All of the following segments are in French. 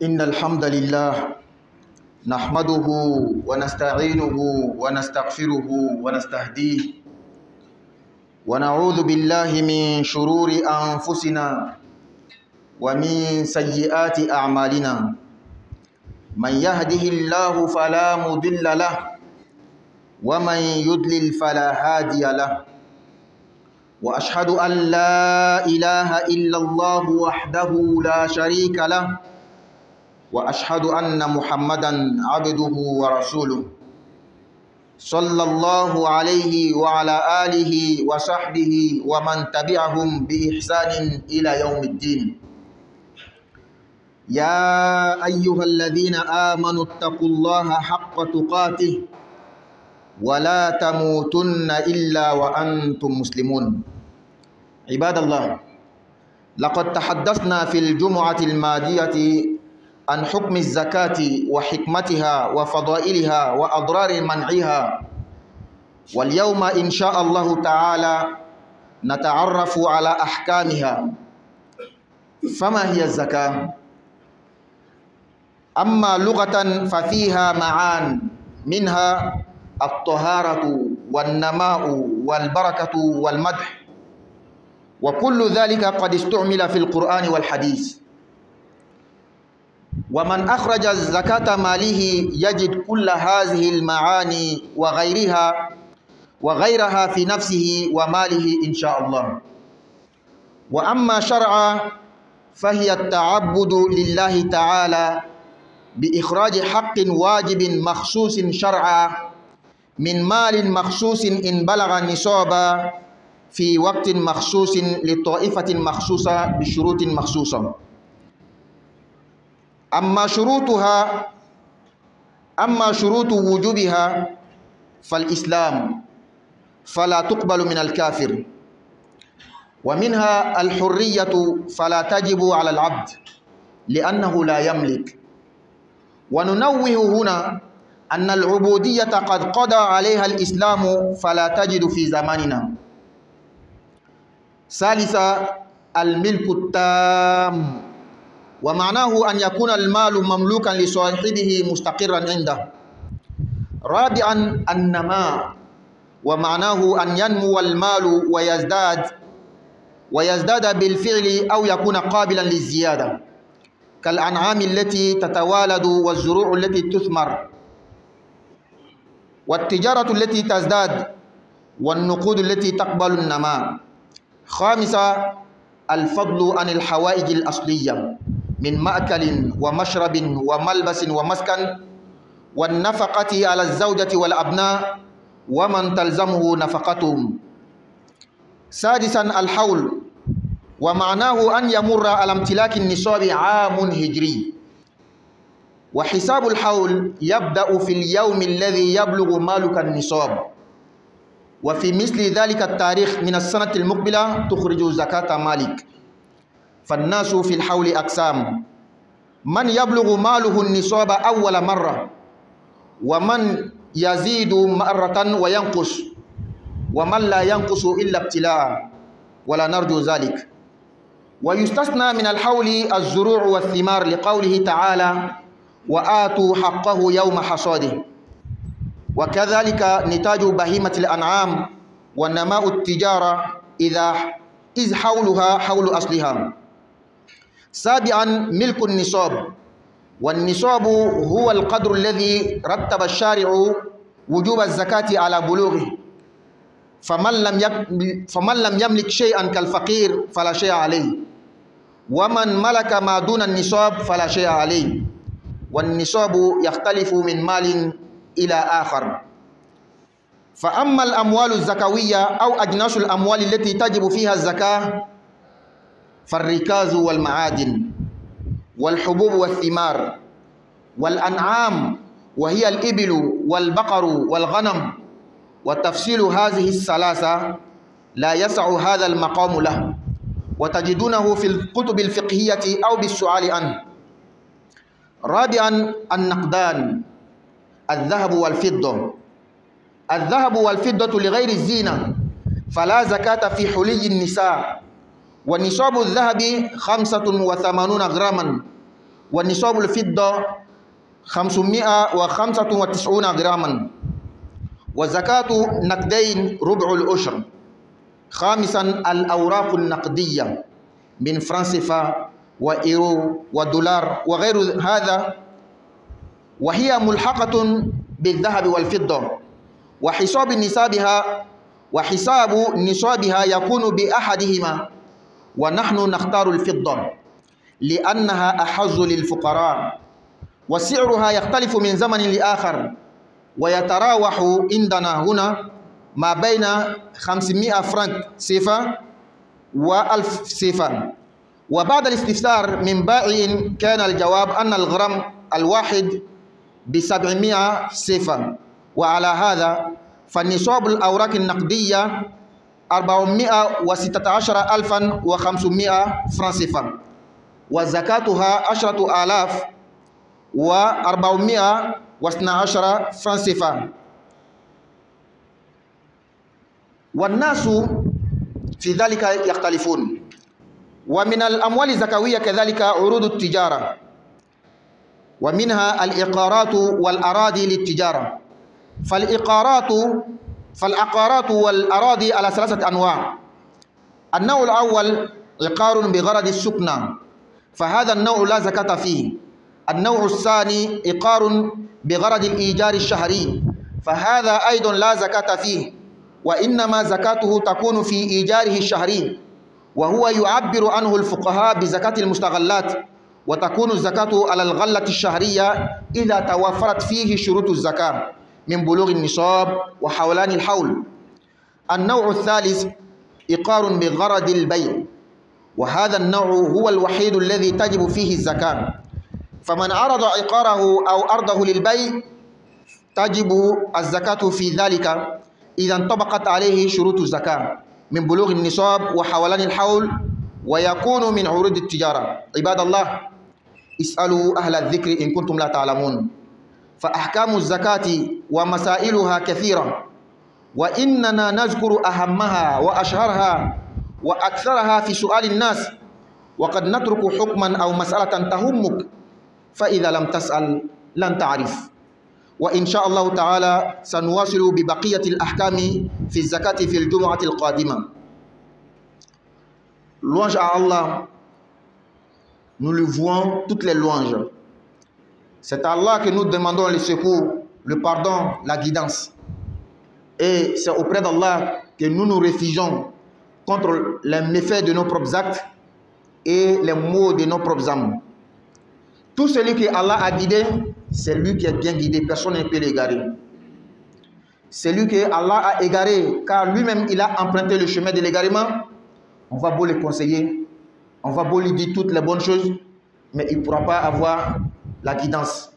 إن الحمد لله نحمده ونستعينه ونستغفره ونستهديه ونعوذ بالله من شرور أنفسنا ومن سيئات أعمالنا. من يهده الله فلا مضل له ومن يضلل فلا هادي له، وأشهد أن لا إله إلا الله وحده لا شريك له، وأشهد أن محمدا عبده ورسوله صلى الله عليه وعلى آله وصحبه ومن تبعهم بإحسان إلى يوم الدين. يا أيها الذين آمنوا اتقوا الله حق تقاته ولا تموتن إلا وأنتم مسلمون. عباد الله، لقد تحدثنا في الجمعة الماضية عن حكم الزكاة وحكمتها وفضائلها وأضرار منعها، واليوم إن شاء الله تعالى نتعرف على أحكامها. فما هي الزكاة؟ أما لغة ففيها معان، منها الطهارة والنماء والبركة والمدح، وكل ذلك قد استعمل في القرآن والحديث. ومن أخرج الزكاة ماله يجد كل هذه المعاني وغيرها في نفسه وماله إن شاء الله. وأما شرعا فهي التعبد لله تعالى بإخراج حق واجب مخصوص شرعا من مال مخصوص إن بلغ النصاب في وقت مخصوص لطائفة مخصوصة بشروط مخصوصة. أما شروط وجوبها فالإسلام، فلا تقبل من الكافر. ومنها الحرية، فلا تجب على العبد لأنه لا يملك. وننوه هنا أن العبودية قد قضى عليها الإسلام، فلا تجد في زماننا. ثالثا الملك التام، ومعناه أن يكون المال مملوكا لصاحبه مستقرا عنده. رابعا النماء، ومعناه أن ينمو المال ويزداد بالفعل أو يكون قابلا للزيادة، كالأنعام التي تتوالد والزروع التي تثمر والتجارة التي تزداد والنقود التي تقبل النماء. خامسا الفضل عن الحوائج الأصلية من مأكل ومشرب وملبس ومسكن، والنفقة على الزوجة والأبناء ومن تلزمه نفقتهم. سادسا الحول، ومعناه أن يمر على امتلاك النصاب عام هجري، وحساب الحول يبدأ في اليوم الذي يبلغ مالك النصاب، وفي مثل ذلك التاريخ من السنة المقبلة تخرج زكاة مالك. فالناس في الحول أقسام: من يبلغ ماله النصاب أول مرة، ومن يزيد مرة وينقص، ومن لا ينقص إلا ابتلاء، ولا نرجو ذلك. ويستثنى من الحول الزروع والثمار لقوله تعالى: وآتوا حقه يوم حصاده. وكذلك نتاج بهيمة الأنعام ونماء التجارة إذ حولها حول أصلها. سابعا ملك النصاب، والنصاب هو القدر الذي رتب الشارع وجوب الزكاة على بلوغه، فمن لم يملك شيئا كالفقير فلا شيء عليه، ومن ملك ما دون النصاب فلا شيء عليه. والنصاب يختلف من مال إلى آخر. فأما الأموال الزكوية أو أجناس الأموال التي تجب فيها الزكاة فالركاز والمعادن والحبوب والثمار والأنعام، وهي الإبل والبقر والغنم. وتفصيل هذه الثلاثة لا يسع هذا المقام له، وتجدونه في الكتب الفقهية أو بالسؤال عنه. رابعا النقدان، الذهب والفضة. الذهب والفضة لغير الزينة فلا زكاة في حلي النساء. ونصاب الذهب 85 غراما، والنصاب الفضة 595 غراما، وزكاة نقدين ربع العشر. خامسا الأوراق النقدية من فرنك سيفا وإيرو ودولار وغير هذا، وهي ملحقة بالذهب والفضة، وحساب نصابها يكون بأحدهما، ونحن نختار الفضة لأنها أحظ للفقراء، وسعرها يختلف من زمن لآخر، ويتراوح عندنا هنا ما بين 500 فرنك سيفا و1000 سيفا. وبعد الاستفسار من بائع كان الجواب أن الغرام الواحد ب700 سيفا، وعلى هذا فالنصاب الأوراق النقدية 416,500 فرنك سيفا، وزكاتها 10,412 فرنك سيفا. والناس في ذلك يختلفون. ومن الأموال الزكوية كذلك عروض التجارة، ومنها الإقارات والأراضي للتجارة. فالعقارات والأراضي على 3 أنواع. النوع الأول عقار بغرض السكنى، فهذا النوع لا زكاة فيه. النوع الثاني عقار بغرض الإيجار الشهري، فهذا أيضا لا زكاة فيه، وإنما زكاته تكون في إيجاره الشهري، وهو يعبر عنه الفقهاء بزكاة المستغلات، وتكون الزكاة على الغلة الشهرية إذا توفرت فيه شروط الزكاة من بلوغ النصاب وحولان الحول. النوع الثالث عقار بغرض البيع، وهذا النوع هو الوحيد الذي تجب فيه الزكاة، فمن عرض عقاره أو أرضه للبيع تجب الزكاة في ذلك إذا انطبقت عليه شروط الزكاة من بلوغ النصاب وحولان الحول، ويكون من عروض التجارة. عباد الله، اسألوا أهل الذكر إن كنتم لا تعلمون، فأحكام الزكاة ومسائلها كثيرة، وإننا نذكر أهمها وأشهرها وأكثرها في سؤال الناس، وقد نترك حكما أو مسألة تهمك، فإذا لم تسأل لن تعرف. وإن شاء الله تعالى سنواصل ببقية الأحكام في الزكاة في الجمعة القادمة. Louange à Allah, nous lui vouons toutes les louanges. C'est à Allah que nous demandons le secours, le pardon, la guidance. Et c'est auprès d'Allah que nous nous réfugions contre les méfaits de nos propres actes et les maux de nos propres âmes. Tout celui que Allah a guidé, c'est lui qui est bien guidé, personne ne peut l'égarer. Celui que Allah a égaré, car lui-même il a emprunté le chemin de l'égarement, on va beau le conseiller, on va beau lui dire toutes les bonnes choses, mais il ne pourra pas avoir la guidance.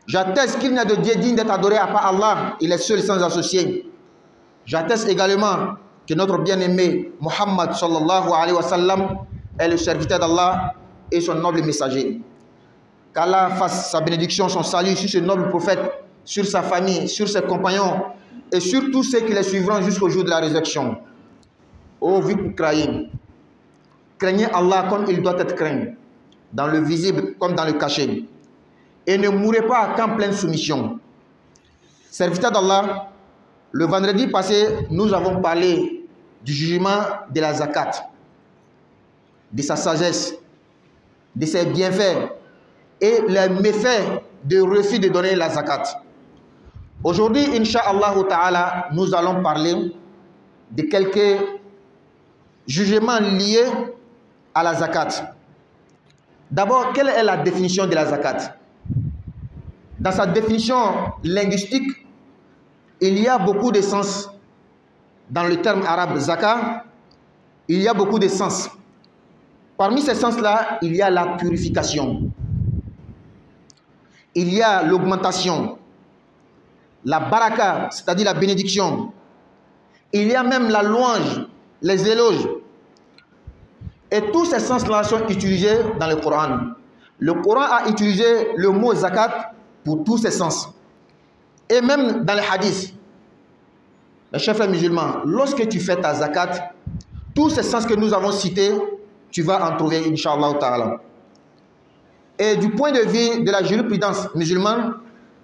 J'atteste qu'il n'y a de Dieu digne d'être adoré à part Allah, il est seul sans associé. J'atteste également que notre bien-aimé Muhammad sallallahu alayhi wa sallam est le serviteur d'Allah et son noble messager. Qu'Allah fasse sa bénédiction, son salut sur ce noble prophète, sur sa famille, sur ses compagnons et sur tous ceux qui les suivront jusqu'au jour de la résurrection. Ô vous qui croyez, craignez Allah comme il doit être craint, dans le visible comme dans le caché, et ne mourrez pas qu'en pleine soumission. Serviteur d'Allah, le vendredi passé, nous avons parlé du jugement de la zakat, de sa sagesse, de ses bienfaits et les méfaits de refus de donner la zakat. Aujourd'hui, Inch'Allah Ta'ala, nous allons parler de quelques jugements liés à la zakat. D'abord, quelle est la définition de la zakat? Dans sa définition linguistique, il y a beaucoup de sens. Dans le terme arabe zakat, il y a beaucoup de sens. Parmi ces sens-là, il y a la purification. Il y a l'augmentation, la baraka, c'est-à-dire la bénédiction. Il y a même la louange, les éloges. Et tous ces sens-là sont utilisés dans le Coran. Le Coran a utilisé le mot zakat pour tous ces sens. Et même dans les hadiths, mes chers frères musulmans, lorsque tu fais ta zakat, tous ces sens que nous avons cités, tu vas en trouver, Inch'Allah Ta'ala. Et du point de vue de la jurisprudence musulmane,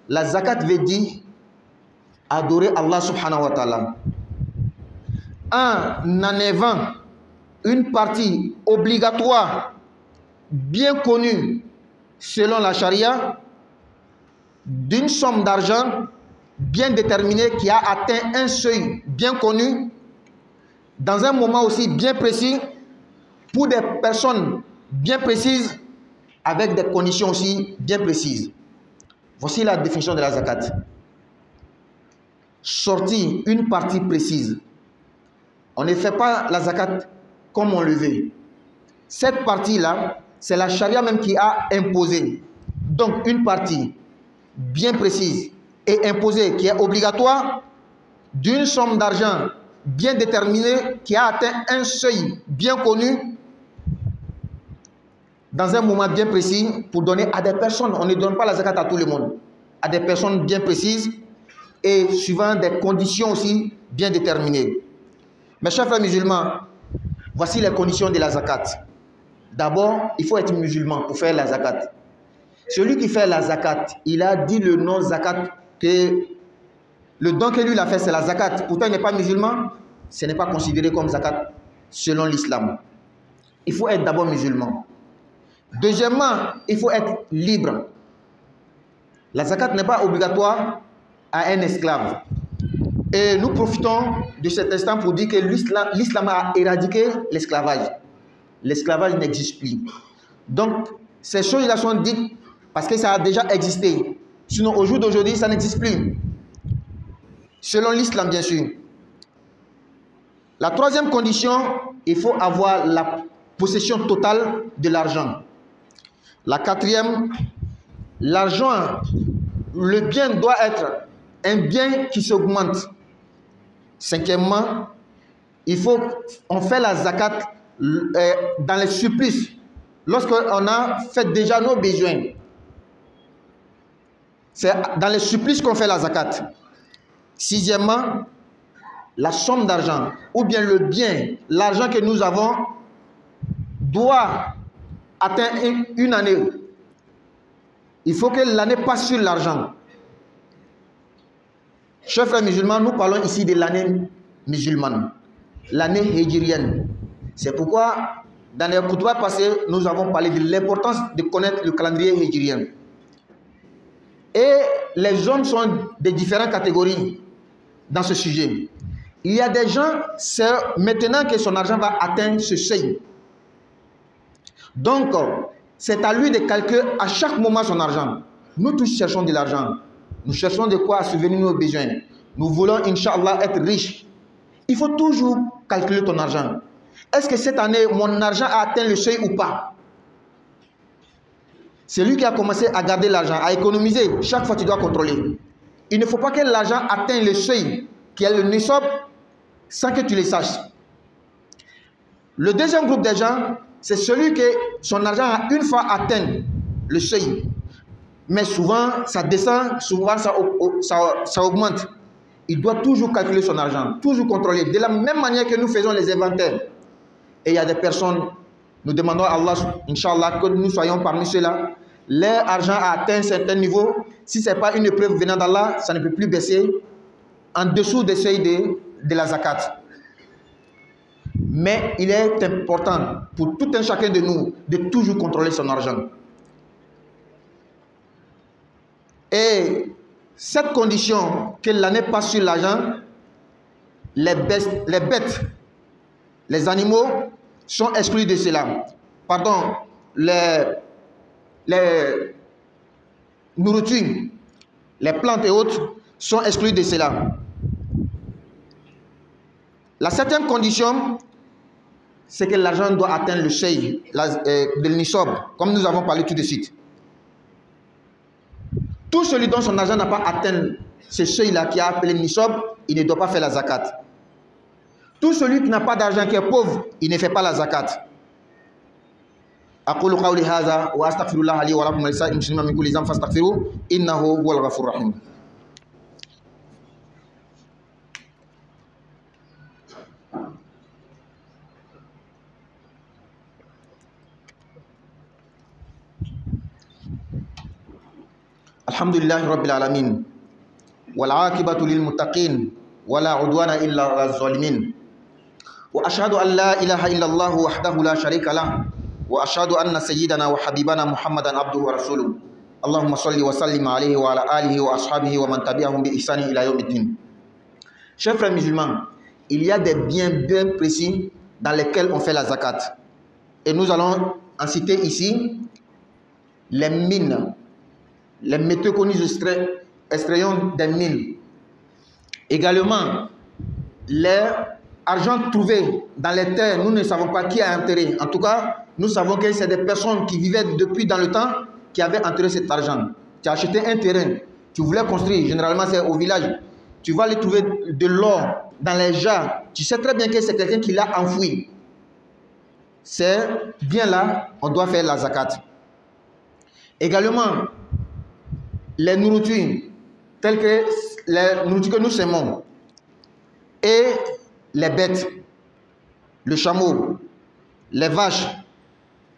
la zakat veut dire adorer Allah subhanahu wa ta'ala. En enlevant une partie obligatoire, bien connue selon la charia, d'une somme d'argent bien déterminée qui a atteint un seuil bien connu, dans un moment aussi bien précis, pour des personnes bien précises, avec des conditions aussi bien précises. Voici la définition de la zakat. Sortir une partie précise. On ne fait pas la zakat comme on le veut. Cette partie-là, c'est la charia même qui a imposé. Donc une partie bien précise et imposée qui est obligatoire, d'une somme d'argent bien déterminée qui a atteint un seuil bien connu, dans un moment bien précis, pour donner à des personnes. On ne donne pas la zakat à tout le monde, à des personnes bien précises et suivant des conditions aussi bien déterminées. Mes chers frères musulmans, voici les conditions de la zakat. D'abord, il faut être musulman pour faire la zakat. Celui qui fait la zakat, il a dit le nom zakat, que le don que lui il a fait, c'est la zakat. Pourtant, il n'est pas musulman, ce n'est pas considéré comme zakat selon l'islam. Il faut être d'abord musulman. Deuxièmement, il faut être libre. La zakat n'est pas obligatoire à un esclave. Et nous profitons de cet instant pour dire que l'islam a éradiqué l'esclavage. L'esclavage n'existe plus. Donc, ces choses-là sont dites parce que ça a déjà existé. Sinon, au jour d'aujourd'hui, ça n'existe plus. Selon l'islam, bien sûr. La troisième condition, il faut avoir la possession totale de l'argent. La quatrième, l'argent, le bien doit être un bien qui s'augmente. Cinquièmement, on fait la zakat dans les surplus, lorsqu'on a fait déjà nos besoins. C'est dans les surplus qu'on fait la zakat. Sixièmement, la somme d'argent, ou bien le bien, l'argent que nous avons, doit atteindre une année. Il faut que l'année passe sur l'argent. Chers frères musulmans, nous parlons ici de l'année musulmane, l'année hégirienne. C'est pourquoi, dans les khutbahs passés, nous avons parlé de l'importance de connaître le calendrier hégirien. Et les hommes sont de différentes catégories dans ce sujet. Il y a des gens, c'est maintenant que son argent va atteindre ce seuil. Donc, c'est à lui de calculer à chaque moment son argent. Nous tous cherchons de l'argent. Nous cherchons de quoi subvenir nos besoins. Nous voulons, Inch'Allah, être riches. Il faut toujours calculer ton argent. Est-ce que cette année, mon argent a atteint le seuil ou pas? C'est lui qui a commencé à garder l'argent, à économiser. Chaque fois, tu dois contrôler. Il ne faut pas que l'argent atteigne le seuil, qui est le nisab, sans que tu le saches. Le deuxième groupe de gens, c'est celui que son argent a une fois atteint le seuil. Mais souvent, ça descend, souvent, ça augmente. Il doit toujours calculer son argent, toujours contrôler. De la même manière que nous faisons les inventaires. Et il y a des personnes, nous demandons à Allah, Inch'Allah, que nous soyons parmi ceux-là. Leur argent a atteint un certain niveau. Si ce n'est pas une preuve venant d'Allah, ça ne peut plus baisser en dessous des seuils de la zakat. Mais il est important pour tout un chacun de nous de toujours contrôler son argent. Et cette condition que l'année passe sur l'argent, les bêtes, les animaux sont exclus de cela. Pardon, les nourritures, les plantes et autres sont exclus de cela. La septième condition, c'est que l'argent doit atteindre le seuil de l'nisab, comme nous avons parlé tout de suite. Tout celui dont son argent n'a pas atteint ce seuil-là qui a appelé nisab, il ne doit pas faire la zakat. Tout celui qui n'a pas d'argent, qui est pauvre, il ne fait pas la zakat. أقول قولي هذا وأستغفر الله لي ولكم ولسائر المسلمين من كل ذنب فاستغفروه إنه هو الغفور الرحيم. Alhamdulillahi Rabbil Alamin. Wal aqibatu lil muttaqin. Wala udwana illa ala zalimin. Wa ashhadu an la ilaha illallah wahdahu la sharika lah. Wa ashhadu anna sayyidana wa habibana Muhammadan abduhu wa rasuluh. Allahumma salli wa sallim alayhi wa ala alihi wa ashabihi wa man tabi'ahum bi ihsani ila yawmiddin. Chers frères musulmans, il y a des biens bien précis dans lesquels on fait la zakat. Et nous allons en citer ici les mines, les métaux que nous extrayons des mines. Également, les argent trouvé dans les terres, nous ne savons pas qui a enterré. En tout cas, nous savons que c'est des personnes qui vivaient depuis dans le temps qui avaient enterré cet argent. Tu as acheté un terrain, tu voulais construire, généralement c'est au village. Tu vas aller trouver de l'or dans les jarres. Tu sais très bien que c'est quelqu'un qui l'a enfoui. C'est bien là, on doit faire la zakat. Également, les nourritures, telles que les nourritures que nous semons, et les bêtes, le chameau, les vaches,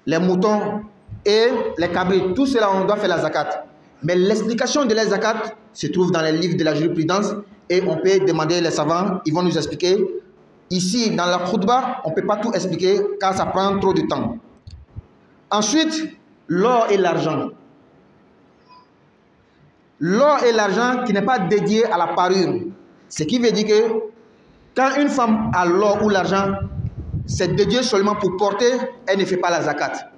les moutons et les cabrits, tout cela on doit faire la zakat. Mais l'explication de la zakat se trouve dans les livres de la jurisprudence et on peut demander les savants, ils vont nous expliquer. Ici, dans la khutbah, on ne peut pas tout expliquer car ça prend trop de temps. Ensuite, l'or et l'argent. L'or et l'argent qui n'est pas dédié à la parure. Ce qui veut dire que quand une femme a l'or ou l'argent, c'est dédié seulement pour porter, elle ne fait pas la zakat.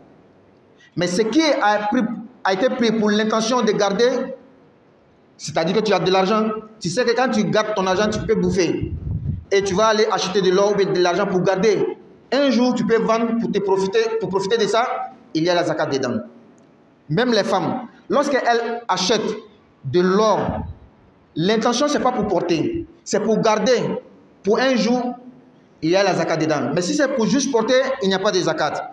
Mais ce qui a été pris pour l'intention de garder, c'est-à-dire que tu as de l'argent, tu sais que quand tu gardes ton argent, tu peux bouffer. Et tu vas aller acheter de l'or ou de l'argent pour garder. Un jour, tu peux vendre pour profiter de ça, il y a la zakat dedans. Même les femmes, lorsqu'elles achètent de l'or, l'intention, ce n'est pas pour porter, c'est pour garder. Pour un jour, il y a la zakat dedans. Mais si c'est pour juste porter, il n'y a pas de zakat.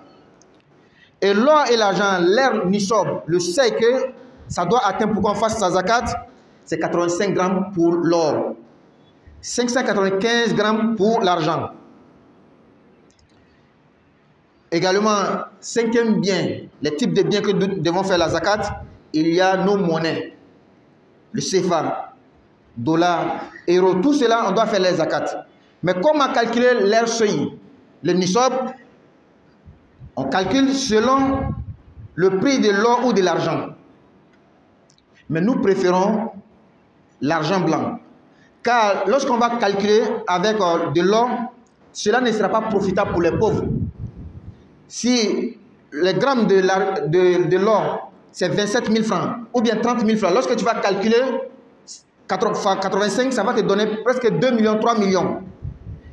Et l'or et l'argent, l'air nisab, le seuil que ça doit atteindre pour qu'on fasse sa zakat, c'est 85 grammes pour l'or. 595 grammes pour l'argent. Également, cinquième bien, les types de biens que nous devons faire la zakat, il y a nos monnaies, le CFA, dollar, euro, tout cela, on doit faire les zakat. Mais comment calculer leur seuil? Le nisab, on calcule selon le prix de l'or ou de l'argent. Mais nous préférons l'argent blanc. Car lorsqu'on va calculer avec de l'or, cela ne sera pas profitable pour les pauvres. Si les grammes de l'or, c'est 27 000 francs ou bien 30 000 francs, lorsque tu vas calculer 85, ça va te donner presque 2 millions, 3 millions.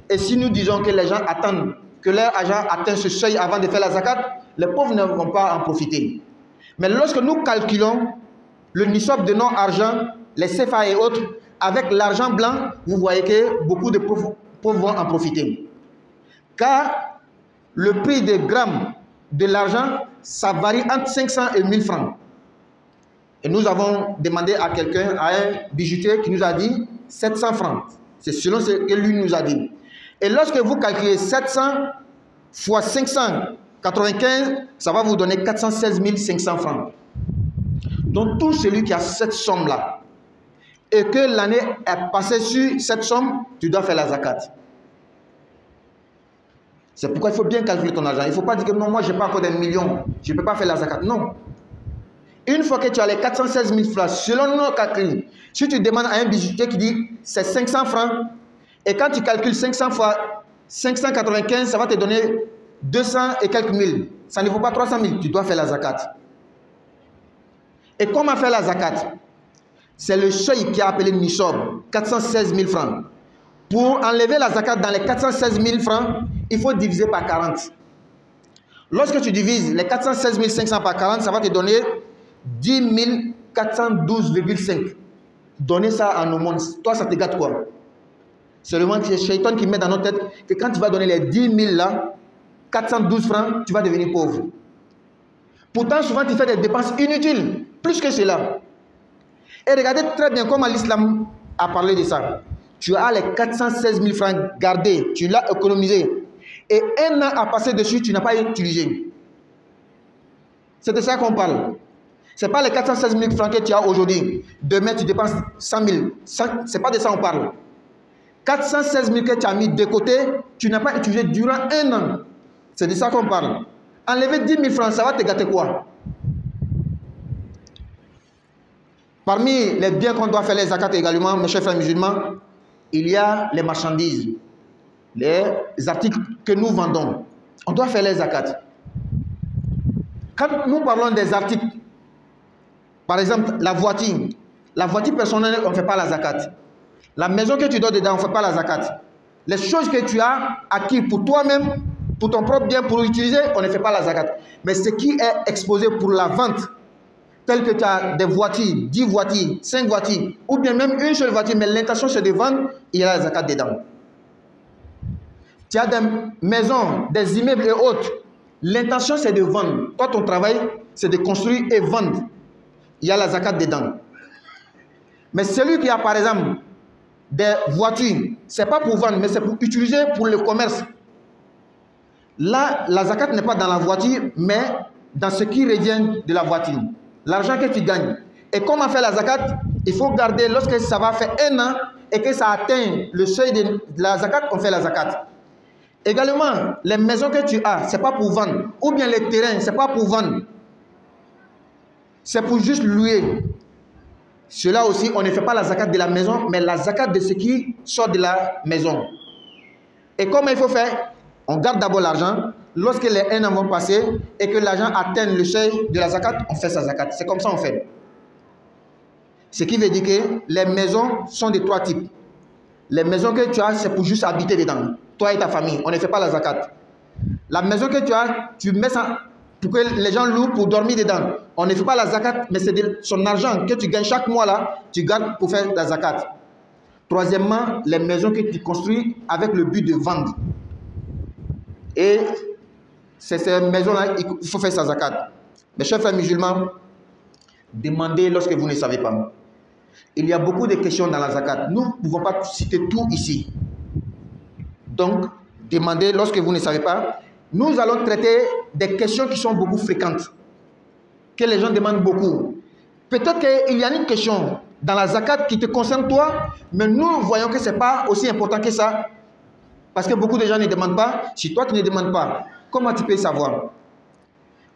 Et si nous disons que les gens attendent que leur argent atteigne ce seuil avant de faire la zakat, les pauvres ne vont pas en profiter. Mais lorsque nous calculons le nisab de notre argent, les CFA et autres, avec l'argent blanc, vous voyez que beaucoup de pauvres vont en profiter. Car le prix des grammes de l'argent, ça varie entre 500 et 1000 francs. Et nous avons demandé à quelqu'un, à un bijoutier qui nous a dit 700 francs. C'est selon ce que lui nous a dit. Et lorsque vous calculez 700 fois 595, ça va vous donner 416 500 francs. Donc tout celui qui a cette somme-là, et que l'année est passée sur cette somme, tu dois faire la zakat. C'est pourquoi il faut bien calculer ton argent. Il ne faut pas dire que non, moi je n'ai pas encore des millions, je ne peux pas faire la zakat. Non. Une fois que tu as les 416 000 francs, selon nos calculs, si tu demandes à un bijoutier qui dit c'est 500 francs, et quand tu calcules 500 fois 595, ça va te donner 200 et quelques mille. Ça ne vaut pas 300 000, tu dois faire la zakat. Et comment faire la zakat? C'est le seuil qui est appelé nisab, 416 000 francs. Pour enlever la zakat dans les 416 000 francs, il faut diviser par 40. Lorsque tu divises les 416 500 par 40, ça va te donner 10 412,5. Donner ça en aumône, toi ça te gâte quoi? Seulement c'est Shaitan qui met dans notre tête que quand tu vas donner les 10 000 là, 412 francs, tu vas devenir pauvre. Pourtant, souvent tu fais des dépenses inutiles, plus que cela. Et regardez très bien comment l'islam a parlé de ça. Tu as les 416 000 francs gardés, tu l'as économisé. Et un an a passé dessus, tu n'as pas utilisé. C'est de ça qu'on parle. Ce n'est pas les 416 000 francs que tu as aujourd'hui. Demain, tu dépenses 100 000. Ce n'est pas de ça qu'on parle. 416 000 que tu as mis de côté, tu n'as pas utilisé durant un an. C'est de ça qu'on parle. Enlever 10 000 francs, ça va te gâter quoi? Parmi les biens qu'on doit faire les zakats également, mes chers frères musulmans, il y a les marchandises, les articles que nous vendons. On doit faire les zakats. Quand nous parlons des articles, par exemple, la voiture personnelle, on ne fait pas la zakat. La maison que tu donnes dedans, on ne fait pas la zakat. Les choses que tu as acquis pour toi-même, pour ton propre bien, pour l'utiliser, on ne fait pas la zakat. Mais ce qui est exposé pour la vente, tel que tu as des voitures, 10 voitures, 5 voitures, ou bien même une seule voiture, mais l'intention c'est de vendre, il y a la zakat dedans. Tu as des maisons, des immeubles et autres, l'intention c'est de vendre. Toi, ton travail, c'est de construire et vendre. Il y a la zakat dedans. Mais celui qui a par exemple des voitures, ce n'est pas pour vendre, mais c'est pour utiliser pour le commerce. Là, la zakat n'est pas dans la voiture, mais dans ce qui revient de la voiture. L'argent que tu gagnes. Et comment faire la zakat? Il faut garder, lorsque ça va faire un an et que ça atteint le seuil de la zakat, on fait la zakat. Également, les maisons que tu as, ce n'est pas pour vendre. Ou bien les terrains, ce n'est pas pour vendre. C'est pour juste louer. Cela aussi, on ne fait pas la zakat de la maison, mais la zakat de ce qui sort de la maison. Et comment il faut faire? On garde d'abord l'argent. Lorsque les 1 an vont passer et que l'argent atteint le seuil de la zakat, on fait sa zakat. C'est comme ça qu'on fait. Ce qui veut dire que les maisons sont de 3 types. Les maisons que tu as, c'est pour juste habiter dedans. Toi et ta famille, on ne fait pas la zakat. La maison que tu as, tu mets ça pour que les gens louent pour dormir dedans. On ne fait pas la zakat, mais c'est son argent que tu gagnes chaque mois là, tu gardes pour faire la zakat. Troisièmement, les maisons que tu construis avec le but de vendre. Et c'est ces maisons-là, il faut faire sa zakat. Mes chers frères musulmans, demandez lorsque vous ne savez pas. Il y a beaucoup de questions dans la zakat. Nous ne pouvons pas citer tout ici. Donc, demandez lorsque vous ne savez pas. Nous allons traiter des questions qui sont beaucoup fréquentes, que les gens demandent beaucoup. Peut-être qu'il y a une question dans la zakat qui te concerne toi, mais nous voyons que ce n'est pas aussi important que ça. Parce que beaucoup de gens ne demandent pas. Si toi, tu ne demandes pas, comment tu peux savoir?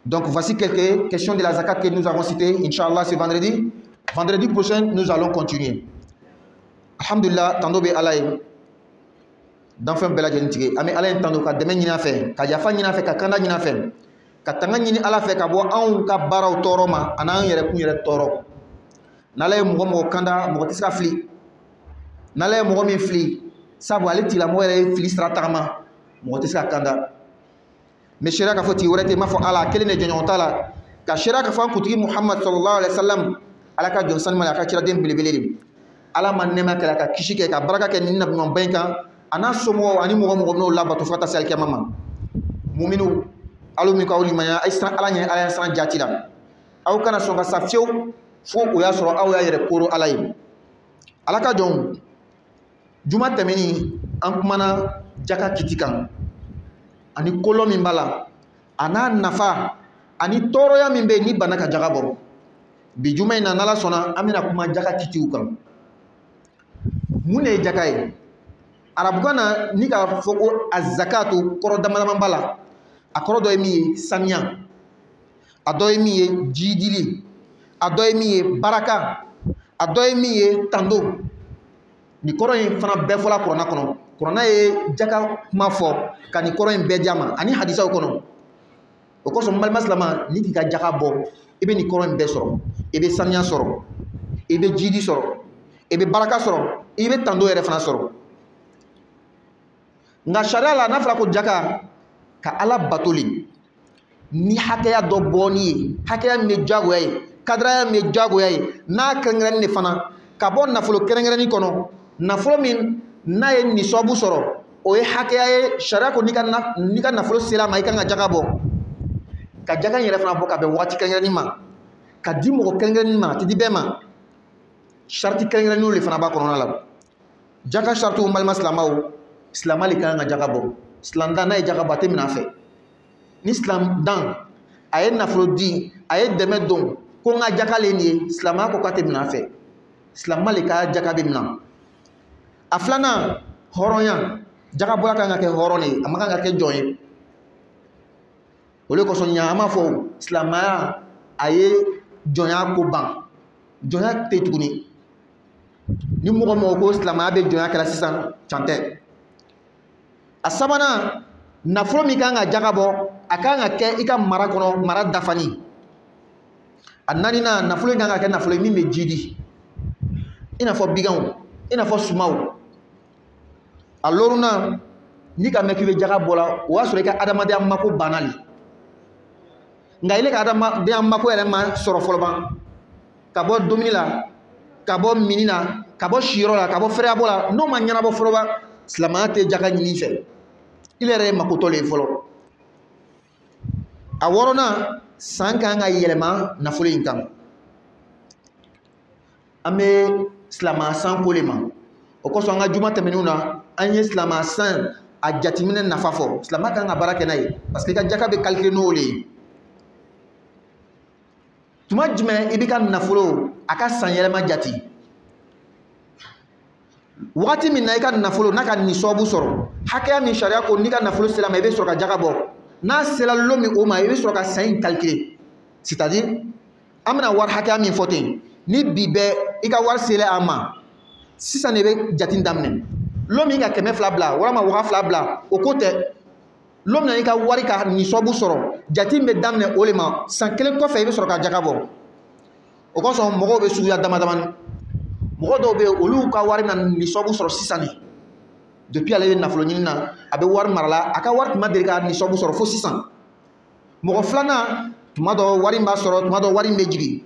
Donc, voici quelques questions de la zakat que nous avons citées. Inch'Allah, ce vendredi. Vendredi prochain, nous allons continuer. Alhamdulillah, tando be alaye. D'enfant bela jentige. Ami alaye tando ka deme nyina fe, ka yafa nyina fe, ka kanda nyina fe. Ka tanga nyini ala fe ka bo an ka baraw toroma, anan yere kun yere toro. Nalaye mo kanda mo tiska fli. Nalaye mo mi fli. Sabu ale tila mo yere fli stratama. Mo tiska kanda. Me shira ka foti worete ma fo ala kelene jonyon tala. Ka shira ka fa kutigi Muhammad sallallahu alaihi wasallam. Ala ka jonsan mala ka kira dem belebele. Ala man nema kala ka kishike ka baraka ke ninna non banka ana somo ani mo no la batu fata sal ke mama mu'minu alu mi ka wuli manya ay san ala nya ala san jatila aw kana so ga safio fo o ya soro aw ya yere koro alay ala ka jon juma temeni an kumana jaka kitikan ani kolo min bala ana nafa ani toro ya min be ni banaka jaga boro bi juma ina nala sona amina kuma jaka kitiw kan mune jakai arabukana ni ka foko azakatu koro damalama bala akoro do emi sanya ado emi jidili ado emi baraka ado emi tando ni koro yin fana be fola korona kono korona e jaka kuma fo ka ni koro yin be jama ani hadisa kono o ko so mal maslama ni ki ka jaka bo ibe ni koro yin be soro ibe sanya soro ibe jidi soro ibe baraka soro ibe tando yere fana soro nga sharia la nafra ko jaka ka ala batoli ni hakaya do boni hakaya me jago yai kadra me jago yai na kengren ni fana ka bon nafulo kengren ni kono nafulo min na ye ni sobu soro o ye hakaya ye sharia ko ni ka nafulo sila mai kan jaka bo ka jaka yere fana bo ka be wati kengren ni ma ka di mo kengren ni ma ti di be ma sharti kengren ni le fana ba kono la jaka shartu mal maslamaw Islam ali kan jaga bo Islam dan ay jaga baté mina fe ni Islam dan ay na frodi ay deme don ko nga jaka le ni silama ko kate mina fe silama le ka jaka be mina aflana horonya jaka bola kan ke horoni amaka nga ke joye ole ko so nyama fo silama aye jonya ko ban jonya te tuguni ni mo ko silama be jonya kala sisan chante asabana nafolo mi kan ga jaka bo akanga ke ika mara kono mara dafani anani na nafolo kan ga ke nafolo mi me jidi ina fo bigan ina fo sumaw aloruna ni ka mekibe jaka bola wa sore ka adama de amako banali nga ile ka adama de amako ere ma soro folo ban ka bo dominila ka bo minina ka bo shiro la ka bo fere abola no ma nyana bo folo ba slamate jaka nyini fe ile re makoto le folo aworona sanka nga yelema nafolo inkam ame slama san kolema okoso nga juma temenuna anye slama san a jatimine nafafo slama kan nga baraka nay parce que ka jaka be calculer no le tuma jime ibika nafolo aka san yelema jati wakati min na ika nafolo naka nisobu soro hakaya min sharia ko nika nafolo selama ibe soro ka jaka bo na sela lomi o ma ibe soro ka san calculer c'est-à-dire amna war hakaya min foten ni bibe ika war sele ama sisa ne be jatin damne lomi ka keme flabla wala ma waka flabla o kote lomi na ika wari ka nisobu soro jatin be damne olema san kelen ko fe ibe soro ka jaka bo o ko so mogo be suya damadamani mogo dɔw be olu ka wari na nisobu sɔrɔ sisan depuis ale nafolo ɲini na a be wari marala a ka wari tuma deli ka nisobu sɔrɔ fo sisan mɔgɔ filana tuma dɔ wari b'a sɔrɔ tuma dɔ wari bɛ jigi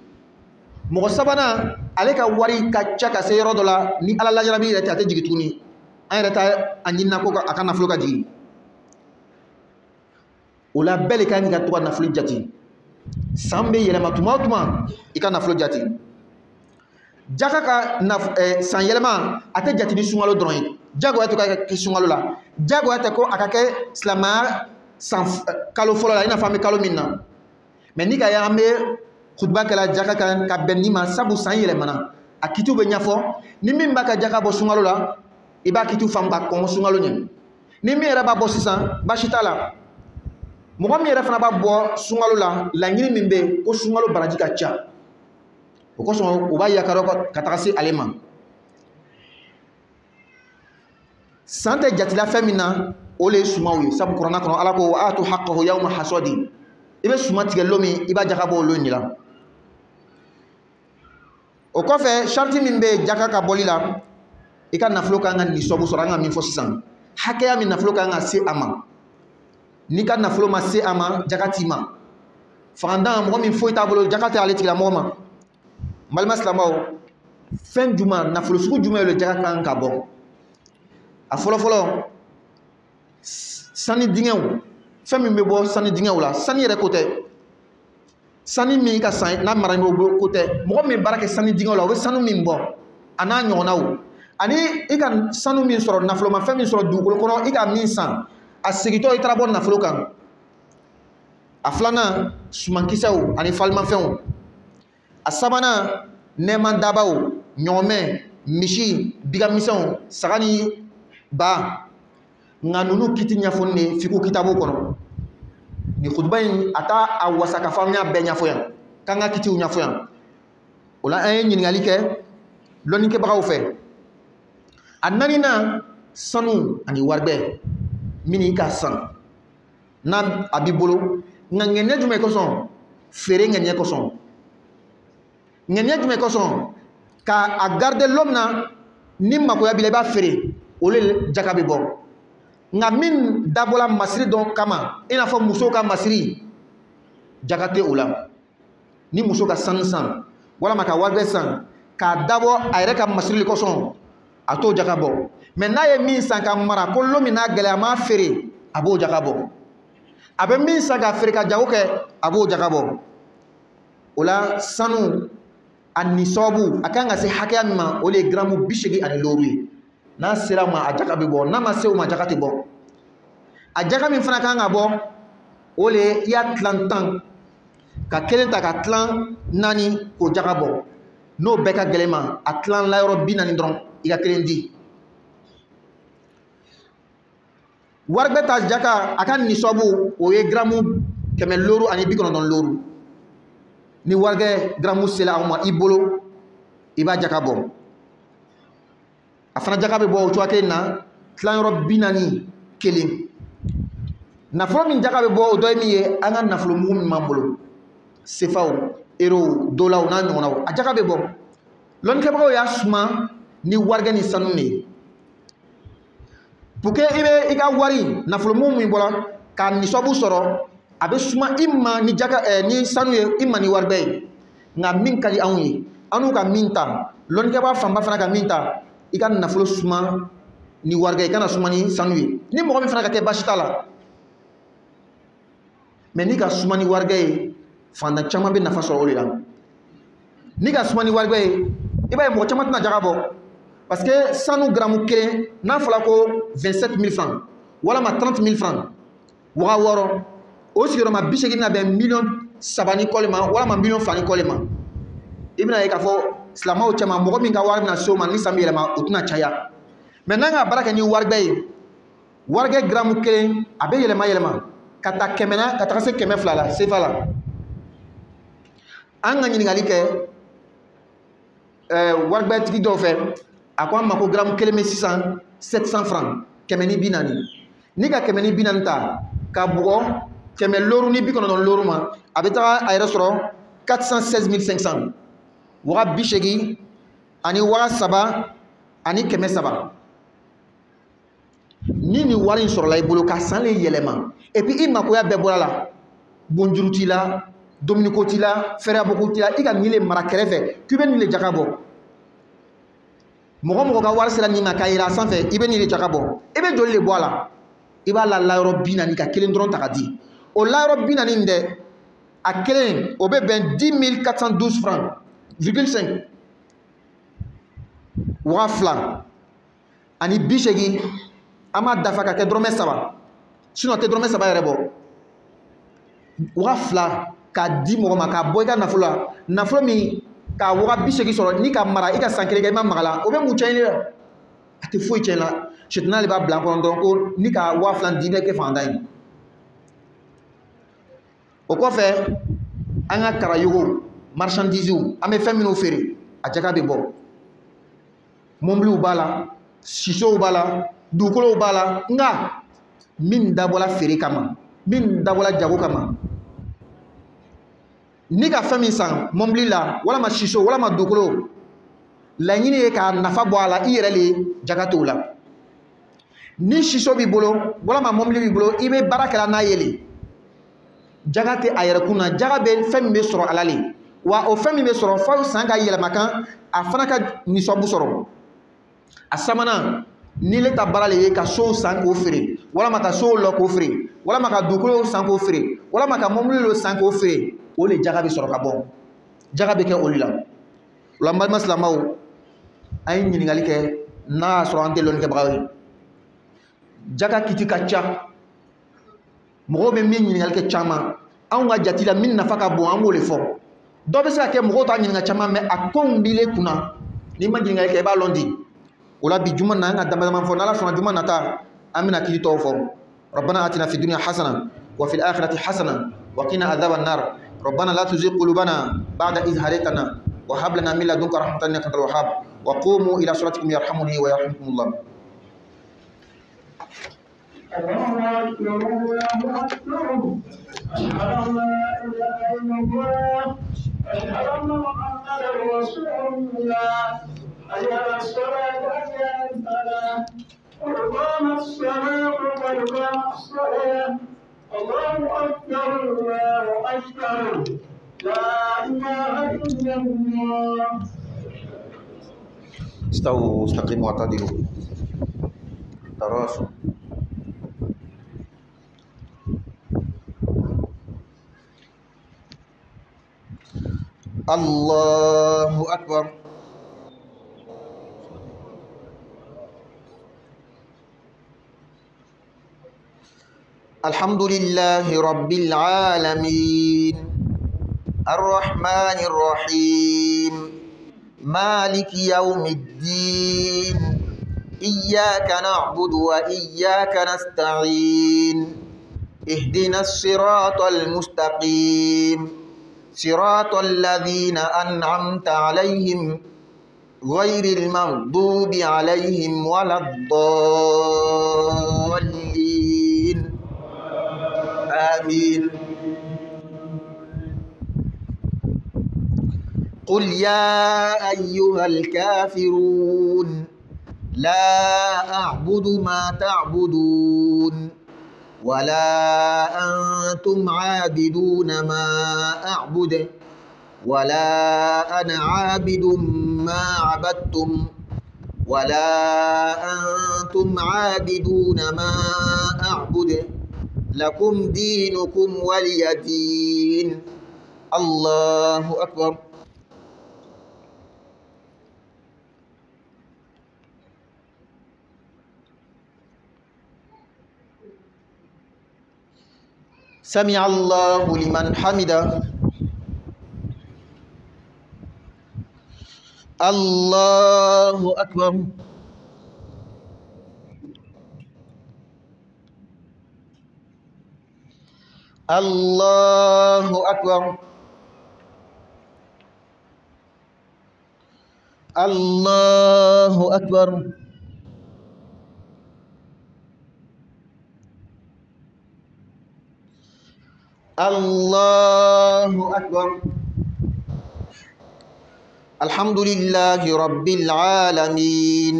mɔgɔ sabana ale ka wari ka ca ka se yɔrɔ dɔ la ni ala lajarabi yɛrɛ tɛ a tɛ jigi tuguni an yɛrɛ ta a ɲinina ko a ka nafolo ka jigi o la bɛɛ le ka ɲi ka to ka nafolo jati san bɛ yɛlɛma tuma o tuma i ka nafolo jati jaka ka san yɛlɛma a tɛ jati ni sunkalo dɔrɔn ye jagoya tɛ ka kɛ sunkalo la jagoya tɛ ko a ka kɛ silamɛya san kalo fɔlɔ la i n'a fɔ an bɛ kalo min na mɛ ni ka ye an bɛ kutuba kɛla jaka kan ka bɛn ni ma sabu san yɛlɛmana a kitiw bɛ ɲɛfɔ ni min b'a ka jaka bɔ sunkalo la i b'a kitiw faamu ka kɔn sunkalo ɲɛ ni min yɛrɛ b'a bɔ sisan baasi t'a la mɔgɔ min yɛrɛ fana b'a bɔ sunkalo la laɲini min bɛ yen ko sunkalo baraji ka ca o kosɔn u b'a yakarɔ ka taga se ale ma san tɛ jatila fɛn min na o le ye sumaw ye sabu kuranna kɔnɔ ala ko wa atu haqqahu yawma hasadi i bɛ suma tigɛ lon min i b'a jaka bɔ o lon de la o kɔfɛ sharti min bɛ jaka ka bɔli la i ka nafolo ka kan ka nisabu sɔrɔ an ka min fɔ sisan hakɛya min nafolo ka kan ka se a ma n'i ka nafolo ma se a ma jaka t'i ma fagandan mɔgɔ min foyi t'a bolo jaka tɛ ale tigilamɔgɔ ma malima silamaw fɛn juma nafolo sugu juma ye jaka kan ka bɔ a fɔlɔfɔlɔ sani dingɛw fɛn min bɛ bɔ sani dingɛw la sani yɛrɛ ko tɛ sani min ka san n'a mara ɲɔgɔn ko tɛ mɔgɔ min baara kɛ sani dingɛw la o bɛ sanu min bɔ a n'a ɲɔgɔnnaw ani i ka sanu min sɔrɔ nafolomafɛn min sɔrɔ dugukolo kɔnɔ i ka min san a segitɔ i taara bɔ nafolo kan a filanan sumankisɛw ani falimafɛnw a sabanan nɛɛma dabaw ɲɔgɔmɛ misi bigamisɛnw saga ni ba nka ninnu kiti ɲɛfɔli de fiko kitabu kɔnɔ ni kutuba in a t'a a wasa ka fɔ an y'a bɛɛ ɲɛfɔ yan k'an ka kitiw ɲɛfɔ yan o la an ye ɲininkali kɛ lɔnnikɛbagaw fɛ a naaninan sanu ani waribɛ min i ka san n'a a b'i bolo nka ŋaniya jumɛn kosɔn feere ŋaniya kosɔn ŋaniya jumɛn kosɔn ka a garder l'homme na ni makoya b'i la i b'a feere o le jaka bɛ bɔ nka min dabɔla masiri dɔn kama i n'a fɔ musow ka masiri jaka tɛ o la ni muso ka sanu san walama ka waribɛ san k'a dabɔ a yɛrɛ ka masirili kosɔn a t'o jaka bɔ mɛ n'a ye min san ka mara ko lo min n'a gɛlɛya m'a feere a b'o jaka bɔ a bɛ min san ka feere ka jago kɛ a b'o jaka bɔ o la sanu a nisabu a kan ka se hakɛya min ma o de ye garamu 85 ye n'a sera ma a jaka bɛ bɔ n'a ma se o ma jaka tɛ bɔ a jaka min fana kan ka bɔ o le i y'a tilan tan ka kelen ta ka tlan nani ko jaga bɔ n'o bɛɛ ka gɛlɛn ma a tlan la yɔrɔ 40 dɔrɔn i ka kelen di. wargbɛ ta jaka a ka nisabu o ye gramu 190 loru ni wargɛ gramu sela aw ma i bolo i b'a jaka bɔ a fana jaka bɛ bɔ o cogoya kelen na tlan yɔrɔ 40 kelen. nafolo min jaka bɛ bɔ o dɔ ye min ye an ka nafolo mugu min b'an bolo sefaw euro dolaw n'a ɲɔgɔnnaw a jaka bɛ bɔ lɔnnikɛbagaw y'a suma ni wargɛ ni sanu de ye pour que i bɛ i ka wari nafolo mugu min bɔra ka nisabu sɔrɔ a bɛ suma i ma ni jaka ni sanu ye i ma ni waribɛ ye nka min ka di anw ye an n'u ka min ta lɔnnikɛbaga fanba fana ka min ta i ka nafolo suma ni waribɛ i kana suma ni sanu ye ni mɔgɔ min fana ka kɛ baasi t'a la mais n'i ka suma ni waribɛ ye fantan caman bɛ nafa sɔrɔ o de la n'i ka suma ni waribɛ ye i b'a ye mɔgɔ caman tɛna jaga bɔ parce que sanu gramu kelen n'a fɔra ko 27 000 francs walama 30 000 francs waga wɔɔrɔ o sigiyɔrɔma 80 na bɛn $3 ni kɔli ma walama $2 ni kɔli ma i bɛna ye k'a fɔ silamɛw cɛman mɔgɔ min ka wari bɛna se o ma ni san bɛ yɛlɛma o tɛna caya mais n'an ka baara kɛ ni waribɛ ye waribɛ gramu kelen a bɛ yɛlɛma yɛlɛma ka taa 100 na ka taga se 200 la sefa la an ka ɲininkali kɛ waribɛ tigi dɔw fɛ a ko an ma ko gramu kelen bɛ sisan 700 francs 140 ni ka 140 ta ka bugɔ 100 loru ni 90 loru ma a bɛ taga a yɛrɛ sɔrɔ 416 500 waga 80 ani waga 3 ani 300 ni nin wari in sɔrɔla i bolo ka san le yɛlɛma et puis i makoya bɛɛ bɔra la bonjuru t'i la dominiko t'i la fɛrɛboko t'i la i ka nin le mara kɛrɛfɛ k'i bɛ nin le jaga bɔ mɔgɔ mɔgɔ ka wari sera nin ma k'a yira a sanfɛ i bɛ nin le jaga bɔ i bɛ joli le bɔ a la i b'a la layɔrɔ 40 ka kelen dɔrɔn ta ka di o layɔrɔ 40 nin dɛ a kelen o bɛ bɛn 10 412 francs virgule 5 waga 2 ani 80 an m'a dafa ka kɛ dɔrɔmɛ 3 sinon tɛ dɔrɔmɛ 3 yɛrɛ bɔ waga 2 k'a di mɔgɔ ma k'a bɔ i ka nafolo la nafolo min k'a waga 80 sɔrɔ ni ka mara i ka san kelen kɛ i ma maga la o bɛ mun cɛn la a tɛ foyi cɛn la shetana de b'a bila an kɔnɔ dɔrɔn ko ni ka waga 2 di bɛ kɛ fantan ye o kɔfɛ an ka karayogo marchandise an bɛ fɛn minnu feere a jaka bɛ bɔ mobiliw b'a la sisow b'a la dugukolow b'a la nka min dabɔla feere kama min dabɔla jago kama ni ka fɛn min san mobili la walama siso walama dugukolo laɲini ye k'a nafa bɔ a la i yɛrɛ le jaga t'o la ni siso b'i bolo walama mobili b'i bolo i bɛ baara kɛla n'a ye le jaga tɛ a yɛrɛ kun na jaga bɛ fɛn min bɛ sɔrɔ a la le wa o fɛn min bɛ sɔrɔ fo san ka yɛlɛma kan a fana ka nisɔnbu sɔrɔ a sabanan ni le ta baara le ye ka sow san k'o feere walama ka sow lɔ k'o feere walama ka dugukolo san k'o feere walama ka mobili lo san k'o feere o le jaga bɛ sɔrɔ ka bɔ jaga bɛ kɛ olu la o la n balima silamɛw an ye ɲininkali kɛ n'a y'a sɔrɔ an tɛ lɔnnikɛbagaw ye jaga kiti ka ca mɔgɔw bɛ min ɲininkali kɛ caman anw ka jati la min nafa ka bon an b'o le fɔ dɔ bɛ se ka kɛ mɔgɔw t'a ɲininka caman mais a kow b'i kunna n'i ma ɲininkali kɛ i b'a lɔn di o la bi juma na an ka dama dama fɔ n'ala sɔnna juma nata an bɛna kiri tɔw fɔ rabbana atina fid dunya hasana wa fil akhirati hasana wa qina adhaban nar rabbana la tuzigh qulubana ba'da idh hadaytana wa hab lana min ladunka rahmatan innaka antal wahhab wa qumu ila salatikum yarhamuni wa yarhamkumullah. الله أكبر الله أكبر أشهد أن لا إله إلا الله أشهد أن محمدا رسول الله حي على الصلاة حي على الفلاح قد قامت الصلاة قد قامت الصلاة الله أكبر الله أكبر لا إله إلا الله. استووا استقيموا واعتدلوا تراصوا. الله أكبر. الحمد لله رب العالمين الرحمن الرحيم مالك يوم الدين إياك نعبد وإياك نستعين اهدنا الصراط المستقيم صراط الذين أنعمت عليهم غير المغضوب عليهم ولا الضالين آمين. قل يا أيها الكافرون لا أعبد ما تعبدون ولا أنتم عابدون ما أعبد ولا أنا عابد ما عبدتم ولا أنتم عابدون ما أعبد لكم دينكم ولي دين. الله أكبر. سمع الله لمن حمده. الله أكبر. الله أكبر. الله أكبر. الله أكبر. الحمد لله رب العالمين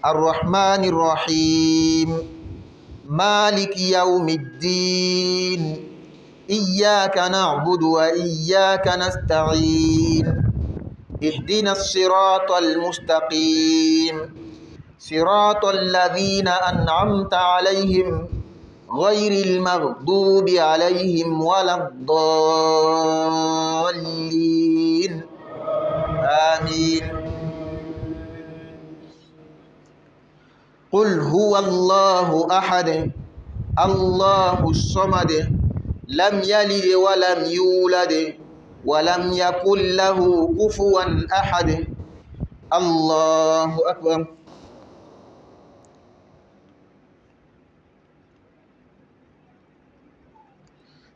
الرحمن الرحيم مالك يوم الدين إياك نعبد وإياك نستعين اهدنا الصراط المستقيم صراط الذين أنعمت عليهم غير المغضوب عليهم ولا الضالين آمين. قل هو الله أحد الله الصمد لم يلد ولم يولد ولم يكن له كفوا أحد. الله أكبر.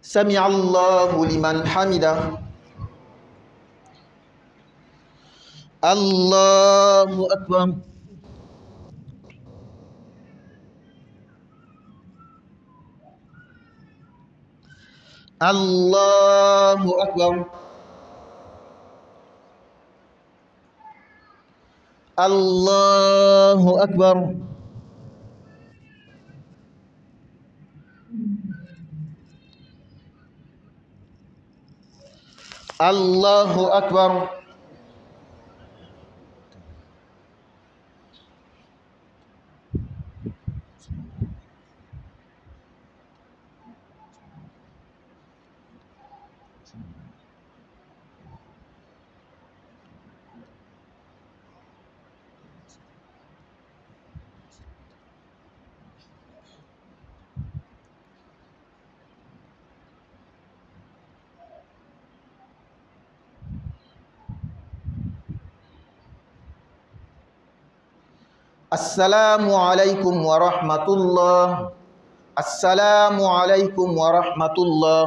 سمع الله لمن حمده. الله أكبر. الله أكبر. الله أكبر. الله أكبر. السلام عليكم ورحمة الله. السلام عليكم ورحمة الله.